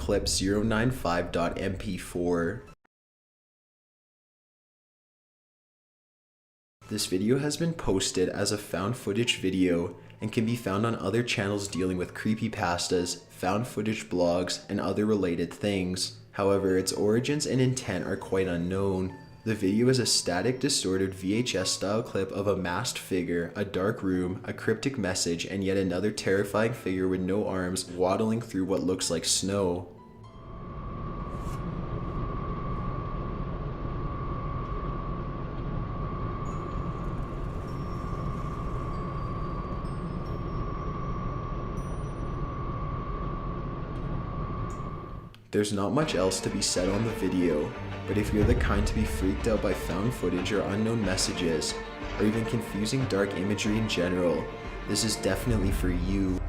clip 095.mp4. This video has been posted as a found footage video and can be found on other channels dealing with creepypastas, found footage blogs, and other related things. However, its origins and intent are quite unknown. The video is a static, distorted VHS-style clip of a masked figure, a dark room, a cryptic message, and yet another terrifying figure with no arms waddling through what looks like snow. There's not much else to be said on the video, but if you're the kind to be freaked out by found footage or unknown messages, or even confusing dark imagery in general, this is definitely for you.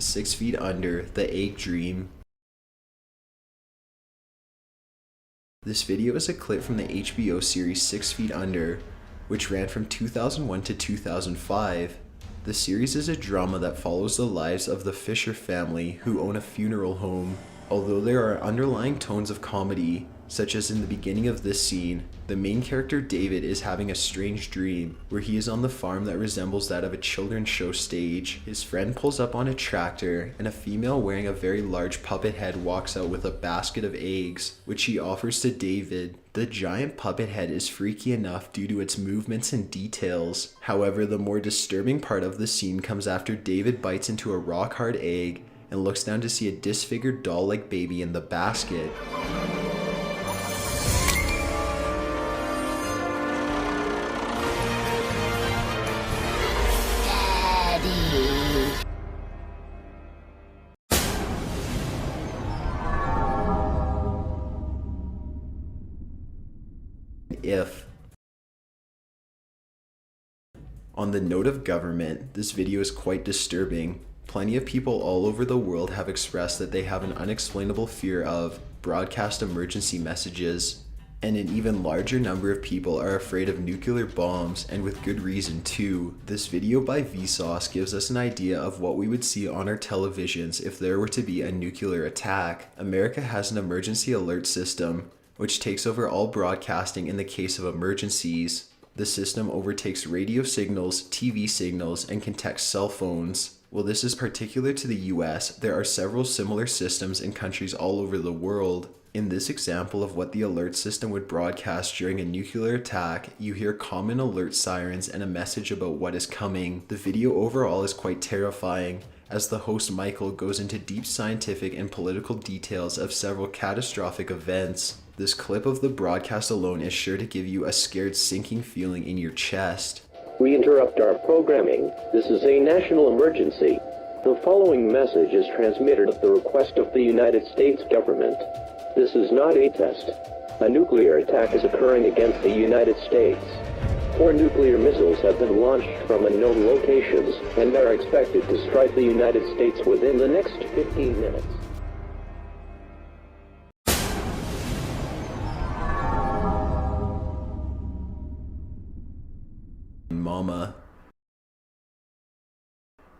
"6 Feet Under, The Egg Dream." This video is a clip from the HBO series 6 Feet Under, which ran from 2001 to 2005. The series is a drama that follows the lives of the Fisher family who own a funeral home. Although there are underlying tones of comedy, such as in the beginning of this scene, the main character David is having a strange dream where he is on the farm that resembles that of a children's show stage. His friend pulls up on a tractor and a female wearing a very large puppet head walks out with a basket of eggs, which she offers to David. The giant puppet head is freaky enough due to its movements and details. However, the more disturbing part of the scene comes after David bites into a rock-hard egg and looks down to see a disfigured doll-like baby in the basket. If. On the note of government, this video is quite disturbing. Plenty of people all over the world have expressed that they have an unexplainable fear of broadcast emergency messages, and an even larger number of people are afraid of nuclear bombs, and with good reason too. This video by Vsauce gives us an idea of what we would see on our televisions if there were to be a nuclear attack. America has an emergency alert system, which takes over all broadcasting in the case of emergencies. The system overtakes radio signals, TV signals, and can text cell phones. While this is particular to the US, there are several similar systems in countries all over the world. In this example of what the alert system would broadcast during a nuclear attack, you hear common alert sirens and a message about what is coming. The video overall is quite terrifying, as the host Michael goes into deep scientific and political details of several catastrophic events. This clip of the broadcast alone is sure to give you a scared, sinking feeling in your chest. We interrupt our programming. This is a national emergency. The following message is transmitted at the request of the United States government. This is not a test. A nuclear attack is occurring against the United States. 4 nuclear missiles have been launched from unknown locations and are expected to strike the United States within the next 15 minutes. Mama.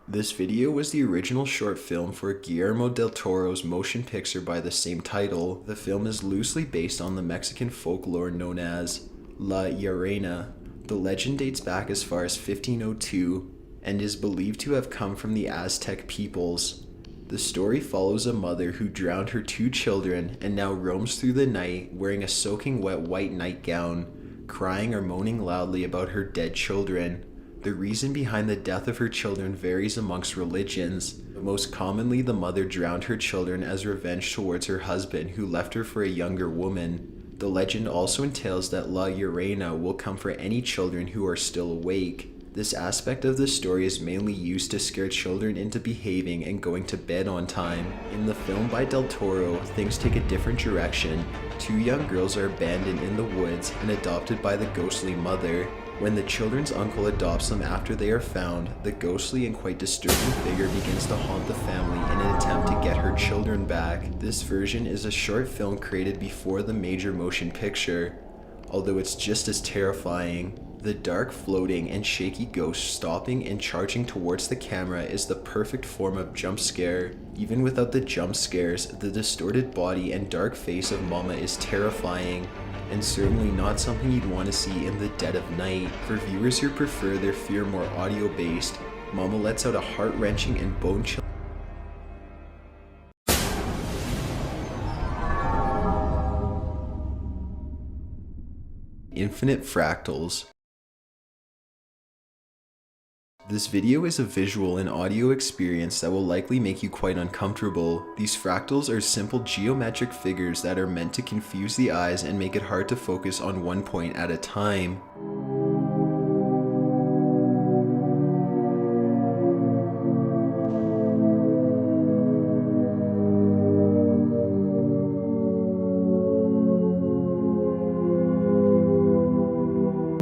This video was the original short film for Guillermo del Toro's motion picture by the same title. The film is loosely based on the Mexican folklore known as La Llorona. The legend dates back as far as 1502 and is believed to have come from the Aztec peoples. The story follows a mother who drowned her 2 children and now roams through the night wearing a soaking wet white nightgown, crying or moaning loudly about her dead children. The reason behind the death of her children varies amongst religions, but most commonly the mother drowned her children as revenge towards her husband who left her for a younger woman. The legend also entails that La Llorona will come for any children who are still awake. This aspect of the story is mainly used to scare children into behaving and going to bed on time. In the film by Del Toro, things take a different direction. 2 young girls are abandoned in the woods and adopted by the ghostly mother. When the children's uncle adopts them after they are found, the ghostly and quite disturbing figure begins to haunt the family in an attempt to get her children back. This version is a short film created before the major motion picture, although it's just as terrifying. The dark, floating, and shaky ghost stopping and charging towards the camera is the perfect form of jump scare. Even without the jump scares, the distorted body and dark face of Mama is terrifying, and certainly not something you'd want to see in the dead of night. For viewers who prefer their fear more audio-based, Mama lets out a heart-wrenching and bone-chilling infinite fractals. This video is a visual and audio experience that will likely make you quite uncomfortable. These fractals are simple geometric figures that are meant to confuse the eyes and make it hard to focus on one point at a time.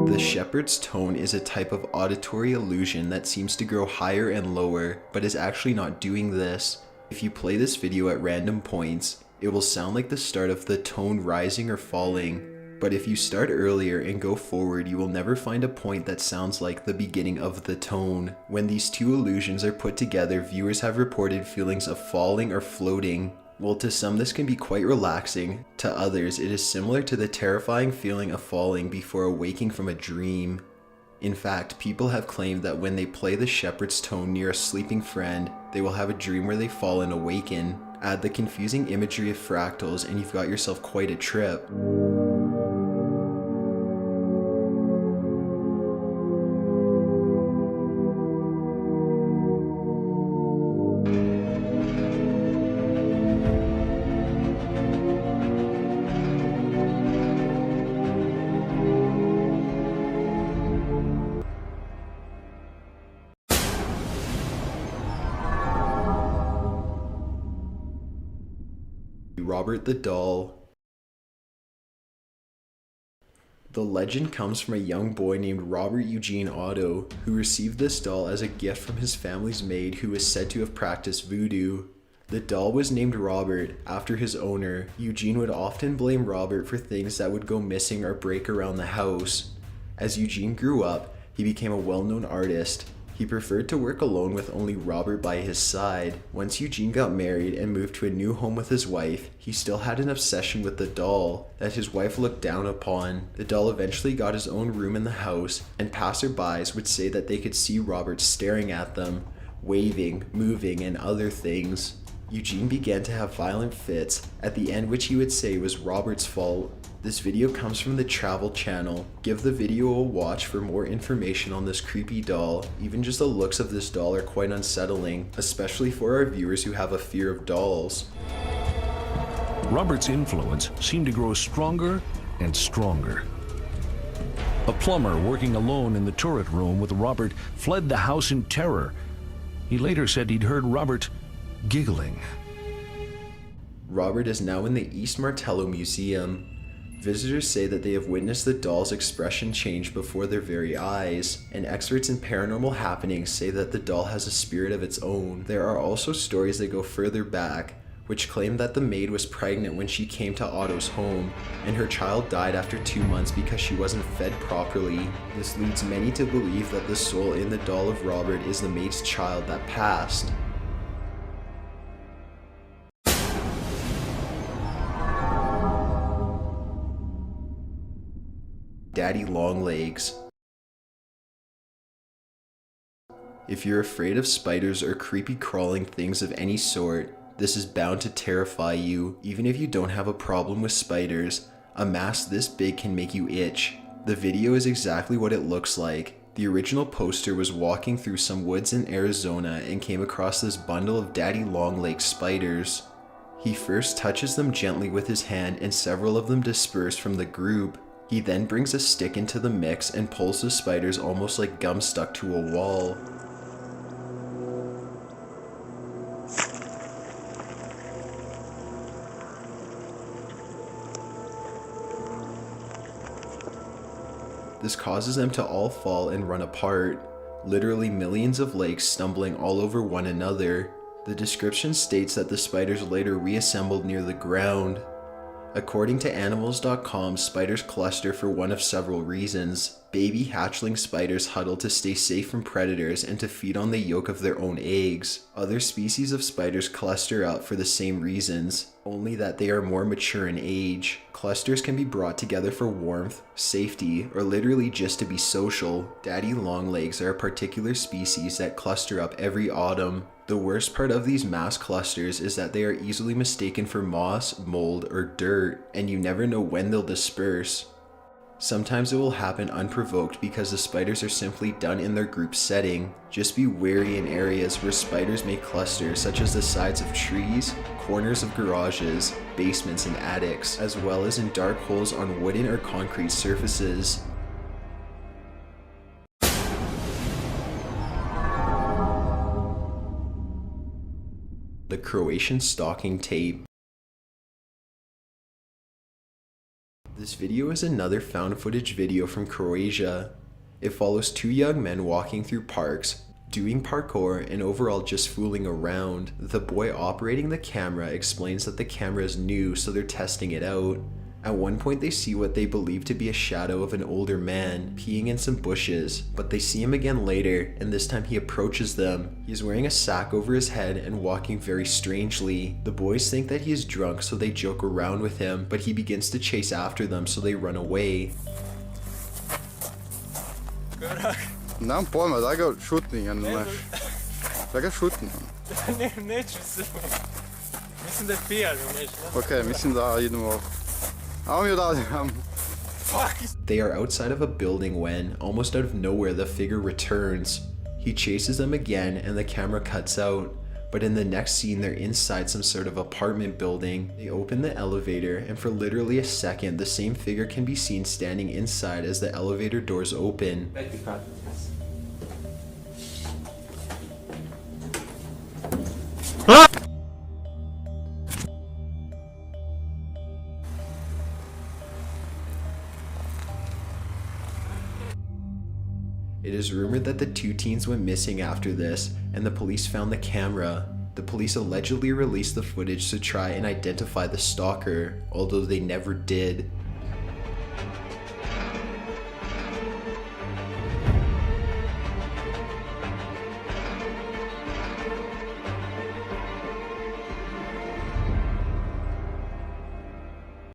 The shepherd's tone is a type of auditory illusion that seems to grow higher and lower, but is actually not doing this. If you play this video at random points, it will sound like the start of the tone rising or falling, but if you start earlier and go forward, you will never find a point that sounds like the beginning of the tone. When these two illusions are put together, viewers have reported feelings of falling or floating. While to some this can be quite relaxing, to others it is similar to the terrifying feeling of falling before awaking from a dream. In fact, people have claimed that when they play the shepherd's tone near a sleeping friend, they will have a dream where they fall and awaken. Add the confusing imagery of fractals and you've got yourself quite a trip. Robert the Doll. The legend comes from a young boy named Robert Eugene Otto, who received this doll as a gift from his family's maid who is said to have practiced voodoo. The doll was named Robert after his owner. Eugene would often blame Robert for things that would go missing or break around the house. As Eugene grew up, he became a well-known artist. He preferred to work alone with only Robert by his side. Once Eugene got married and moved to a new home with his wife, he still had an obsession with the doll that his wife looked down upon. The doll eventually got his own room in the house, and passerbys would say that they could see Robert staring at them, waving, moving, and other things. Eugene began to have violent fits, at the end which he would say was Robert's fault. This video comes from the Travel Channel. Give the video a watch for more information on this creepy doll. Even just the looks of this doll are quite unsettling, especially for our viewers who have a fear of dolls. Robert's influence seemed to grow stronger and stronger. A plumber working alone in the turret room with Robert fled the house in terror. He later said he'd heard Robert giggling. Robert is now in the East Martello Museum. Visitors say that they have witnessed the doll's expression change before their very eyes, and experts in paranormal happenings say that the doll has a spirit of its own. There are also stories that go further back, which claim that the maid was pregnant when she came to Otto's home, and her child died after 2 months because she wasn't fed properly. This leads many to believe that the soul in the doll of Robert is the maid's child that passed. Daddy Longlegs. If you're afraid of spiders or creepy crawling things of any sort, this is bound to terrify you. Even if you don't have a problem with spiders, a mass this big can make you itch. The video is exactly what it looks like. The original poster was walking through some woods in Arizona and came across this bundle of daddy longlegs spiders. He first touches them gently with his hand and several of them disperse from the group. He then brings a stick into the mix and pulls the spiders almost like gum stuck to a wall. This causes them to all fall and run apart, literally millions of legs stumbling all over one another. The description states that the spiders later reassembled near the ground. According to animals.com, spiders cluster for one of several reasons. Baby hatchling spiders huddle to stay safe from predators and to feed on the yolk of their own eggs. Other species of spiders cluster up for the same reasons, only that they are more mature in age. Clusters can be brought together for warmth, safety, or literally just to be social. Daddy longlegs are a particular species that cluster up every autumn. The worst part of these mass clusters is that they are easily mistaken for moss, mold, or dirt, and you never know when they'll disperse. Sometimes it will happen unprovoked because the spiders are simply done in their group setting. Just be wary in areas where spiders may cluster, such as the sides of trees, corners of garages, basements, and attics, as well as in dark holes on wooden or concrete surfaces. The Croatian stalking tape. This video is another found footage video from Croatia. It follows two young men walking through parks, doing parkour, and overall just fooling around. The boy operating the camera explains that the camera is new, so they're testing it out. At one point they see what they believe to be a shadow of an older man peeing in some bushes, but they see him again later, and this time he approaches them. He's wearing a sack over his head and walking very strangely. The boys think that he is drunk, so they joke around with him, but he begins to chase after them, so they run away. Nemam pojma, daj ga šutni, ja ne znaš. Daj ga šutni. Neću se. Mislim da je pijan, umeš, ne? Okej, mislim da idemo. Ajmo mi odavde, ajmo. They are outside of a building when, almost out of nowhere, the figure returns. He chases them again and the camera cuts out, but in the next scene they're inside some sort of apartment building. They open the elevator and for literally a second the same figure can be seen standing inside as the elevator doors open. It is rumored that the two teens went missing after this, and the police found the camera. The police allegedly released the footage to try and identify the stalker, although they never did.